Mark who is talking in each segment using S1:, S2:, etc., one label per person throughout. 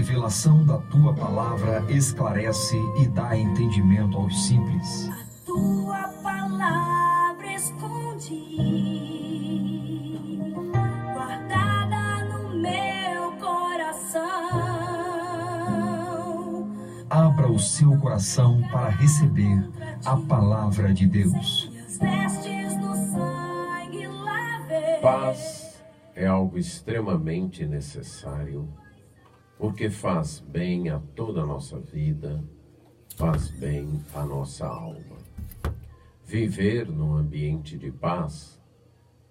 S1: revelação da tua palavra esclarece e dá entendimento aos simples.
S2: A tua palavra escondi, guardada no meu coração.
S1: Abra o seu coração para receber a palavra de Deus.
S3: Paz é algo extremamente necessário, porque faz bem a toda a nossa vida, faz bem à nossa alma. Viver num ambiente de paz,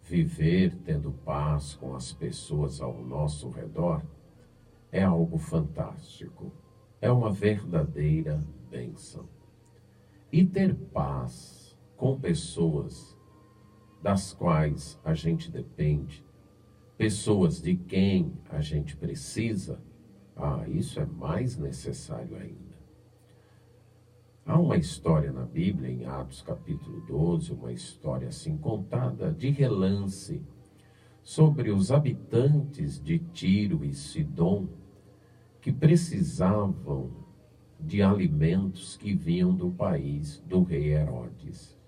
S3: viver tendo paz com as pessoas ao nosso redor, é algo fantástico, é uma verdadeira bênção. E ter paz com pessoas das quais a gente depende, pessoas de quem a gente precisa, isso é mais necessário ainda. Há uma história na Bíblia, em Atos capítulo 12, uma história assim contada de relance, sobre os habitantes de Tiro e Sidom, que precisavam de alimentos que vinham do país do rei Herodes.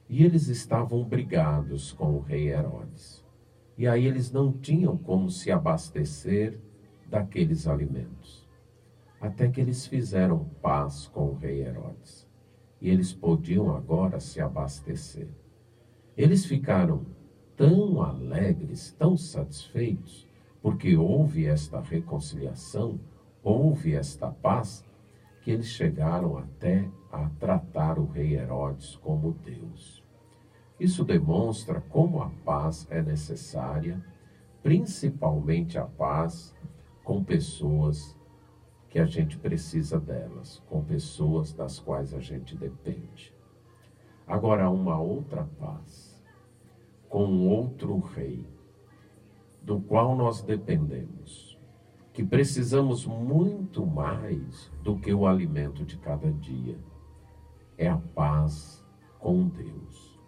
S3: E eles estavam brigados com o rei Herodes. E aí eles não tinham como se abastecer daqueles alimentos. Até que eles fizeram paz com o rei Herodes. E eles podiam agora se abastecer. Eles ficaram tão alegres, tão satisfeitos, porque houve esta reconciliação, houve esta paz, que eles chegaram até a tratar o rei Herodes como Deus. Isso demonstra como a paz é necessária, principalmente a paz com pessoas que a gente precisa delas, com pessoas das quais a gente depende. Agora, uma outra paz, com outro rei, do qual nós dependemos, que precisamos muito mais do que o alimento de cada dia. É a paz com Deus.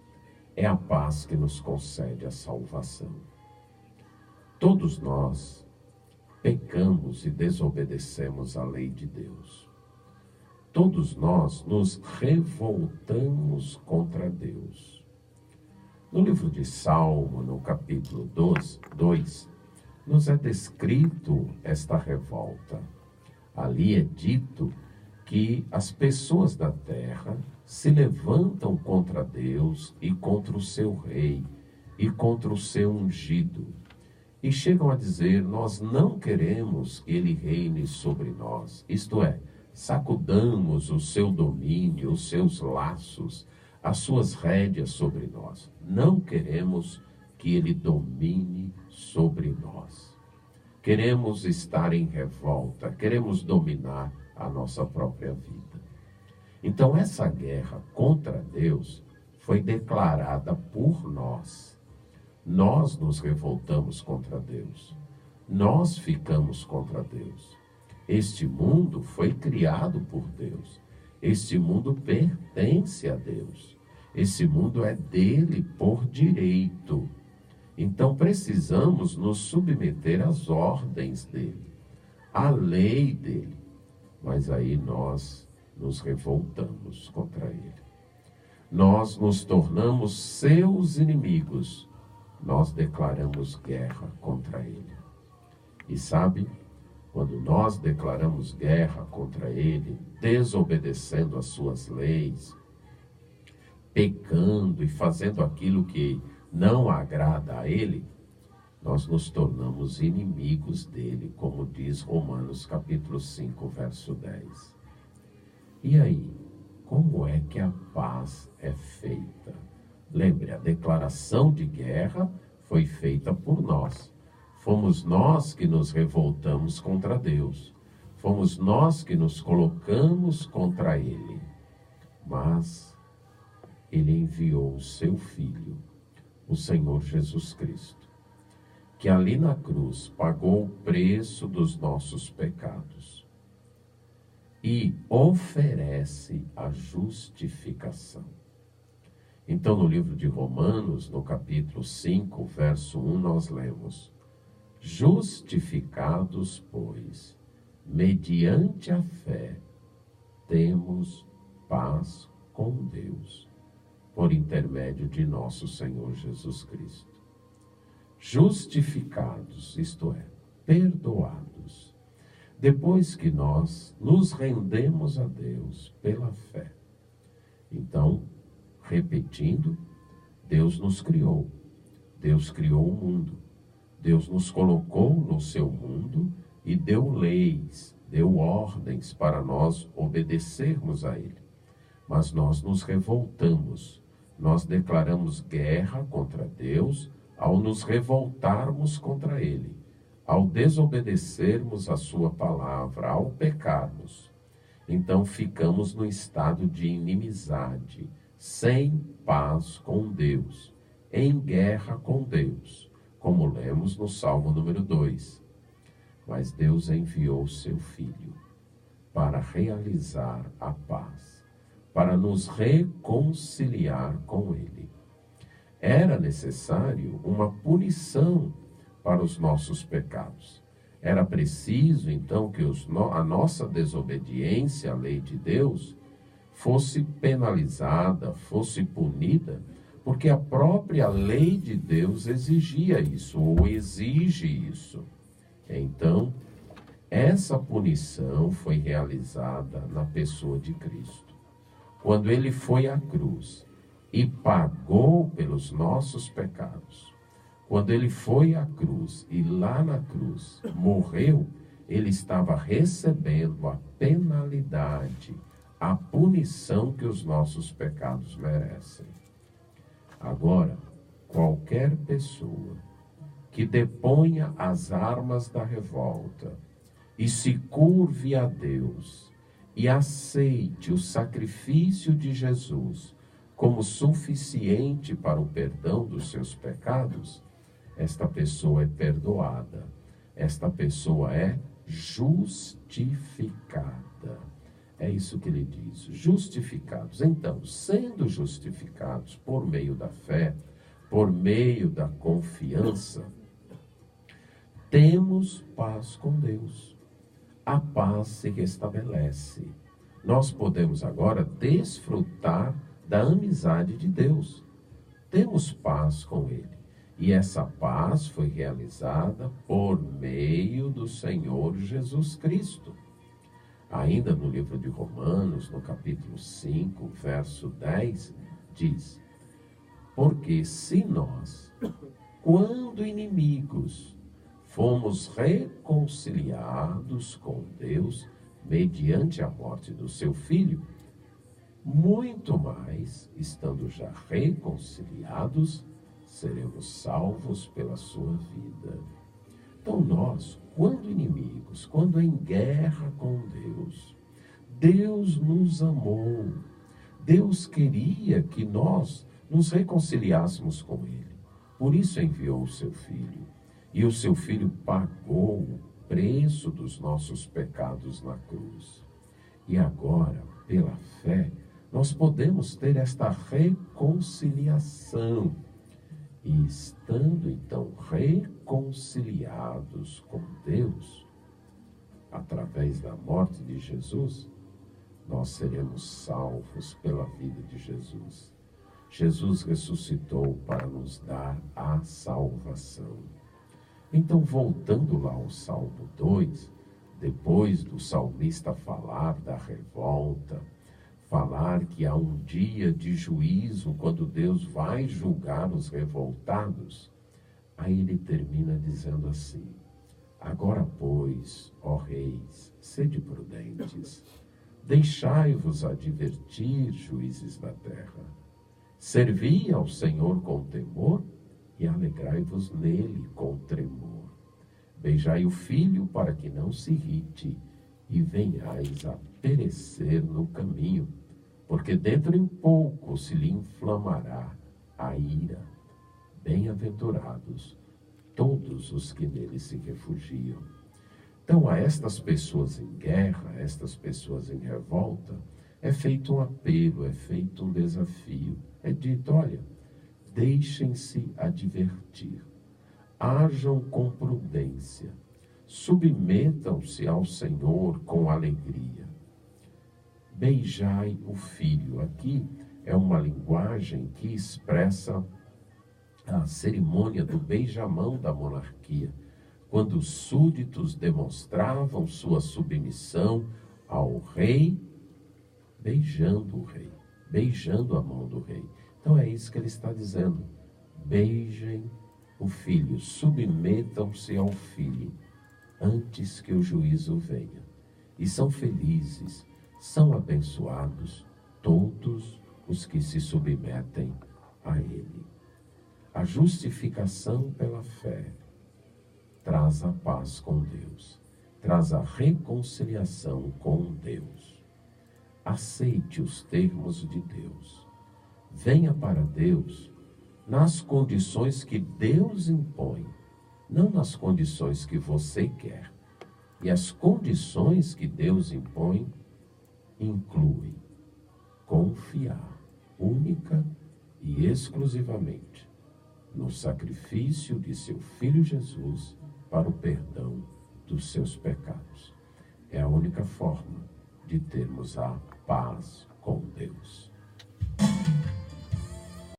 S3: É a paz que nos concede a salvação. Todos nós pecamos e desobedecemos a lei de Deus. Todos nós nos revoltamos contra Deus. No livro de Salmo, no capítulo 2, nos é descrito esta revolta. Ali é dito que as pessoas da terra se levantam contra Deus e contra o seu rei e contra o seu ungido. E chegam a dizer: nós não queremos que ele reine sobre nós. Isto é, sacudamos o seu domínio, os seus laços, as suas rédeas sobre nós. Não queremos que ele domine sobre nós. Queremos estar em revolta, queremos dominar a nossa própria vida. Então essa guerra contra Deus foi declarada por nós. Nós nos revoltamos contra Deus. Nós ficamos contra Deus. Este mundo foi criado por Deus. Este mundo pertence a Deus. Esse mundo é dele por direito. Então precisamos nos submeter às ordens dele, à lei dele. Mas aí nós nos revoltamos contra ele. Nós nos tornamos seus inimigos. Nós declaramos guerra contra ele. E sabe, quando nós declaramos guerra contra ele, desobedecendo às suas leis, pecando e fazendo aquilo que não agrada a ele, nós nos tornamos inimigos dele, como diz Romanos capítulo 5, verso 10. E aí, como é que a paz é feita? Lembre, a declaração de guerra foi feita por nós. Fomos nós que nos revoltamos contra Deus. Fomos nós que nos colocamos contra ele. Mas ele enviou o seu Filho, o Senhor Jesus Cristo, que ali na cruz pagou o preço dos nossos pecados e oferece a justificação. Então, no livro de Romanos, no capítulo 5, verso 1, nós lemos: justificados, pois, mediante a fé, temos paz com Deus, por intermédio de nosso Senhor Jesus Cristo. Justificados, isto é, perdoados, depois que nós nos rendemos a Deus pela fé. Então, repetindo, Deus nos criou. Deus criou o mundo. Deus nos colocou no seu mundo e deu leis, deu ordens para nós obedecermos a Ele. Mas nós nos revoltamos. Nós declaramos guerra contra Deus ao nos revoltarmos contra Ele, ao desobedecermos a sua palavra, ao pecarmos. Então ficamos no estado de inimizade, sem paz com Deus, em guerra com Deus, como lemos no Salmo número 2. Mas Deus enviou seu Filho para realizar a paz, para nos reconciliar com Ele. Era necessário uma punição para os nossos pecados. Era preciso, então, que a nossa desobediência à lei de Deus fosse penalizada, fosse punida, porque a própria lei de Deus exigia isso, ou exige isso. Então, essa punição foi realizada na pessoa de Cristo. Quando ele foi à cruz e pagou pelos nossos pecados, quando ele foi à cruz e lá na cruz morreu, ele estava recebendo a penalidade, a punição que os nossos pecados merecem. Agora, qualquer pessoa que deponha as armas da revolta e se curve a Deus e aceite o sacrifício de Jesus como suficiente para o perdão dos seus pecados, esta pessoa é perdoada, esta pessoa é justificada. É isso que ele diz, justificados. Então, sendo justificados por meio da fé, por meio da confiança, temos paz com Deus. A paz se restabelece. Nós podemos agora desfrutar da amizade de Deus. Temos paz com Ele. E essa paz foi realizada por meio do Senhor Jesus Cristo. Ainda no livro de Romanos, no capítulo 5, verso 10, diz: porque se nós, quando inimigos, fomos reconciliados com Deus mediante a morte do seu Filho, muito mais, estando já reconciliados, seremos salvos pela sua vida. Então nós, quando inimigos, quando em guerra com Deus, Deus nos amou. Deus queria que nós nos reconciliássemos com Ele. Por isso enviou o seu Filho. E o seu Filho pagou o preço dos nossos pecados na cruz. E agora, pela fé, nós podemos ter esta reconciliação. E estando então reconciliados com Deus, através da morte de Jesus, nós seremos salvos pela vida de Jesus. Jesus ressuscitou para nos dar a salvação. Então, voltando lá ao Salmo 2, depois do salmista falar da revolta, falar que há um dia de juízo, quando Deus vai julgar os revoltados, aí ele termina dizendo assim: agora, pois, ó reis, sede prudentes, deixai-vos advertir, juízes da terra, servi ao Senhor com temor e alegrai-vos nele com tremor. Beijai o filho para que não se irrite e venhais a perecer no caminho, porque dentro em pouco se lhe inflamará a ira. Bem-aventurados todos os que nele se refugiam. Então, a estas pessoas em guerra, a estas pessoas em revolta, é feito um apelo, é feito um desafio. É dito: olha, deixem-se advertir, hajam com prudência, submetam-se ao Senhor com alegria. Beijai o filho. Aqui é uma linguagem que expressa a cerimônia do beijamão da monarquia, quando os súditos demonstravam sua submissão ao rei, beijando o rei, beijando a mão do rei. Então é isso que ele está dizendo. Beijem o filho, submetam-se ao filho, antes que o juízo venha. E são felizes, são abençoados todos os que se submetem a ele. A justificação pela fé traz a paz com Deus, traz a reconciliação com Deus. Aceite os termos de Deus. Venha para Deus nas condições que Deus impõe, não nas condições que você quer. E as condições que Deus impõe incluem confiar única e exclusivamente no sacrifício de seu Filho Jesus para o perdão dos seus pecados. É a única forma de termos a paz com Deus.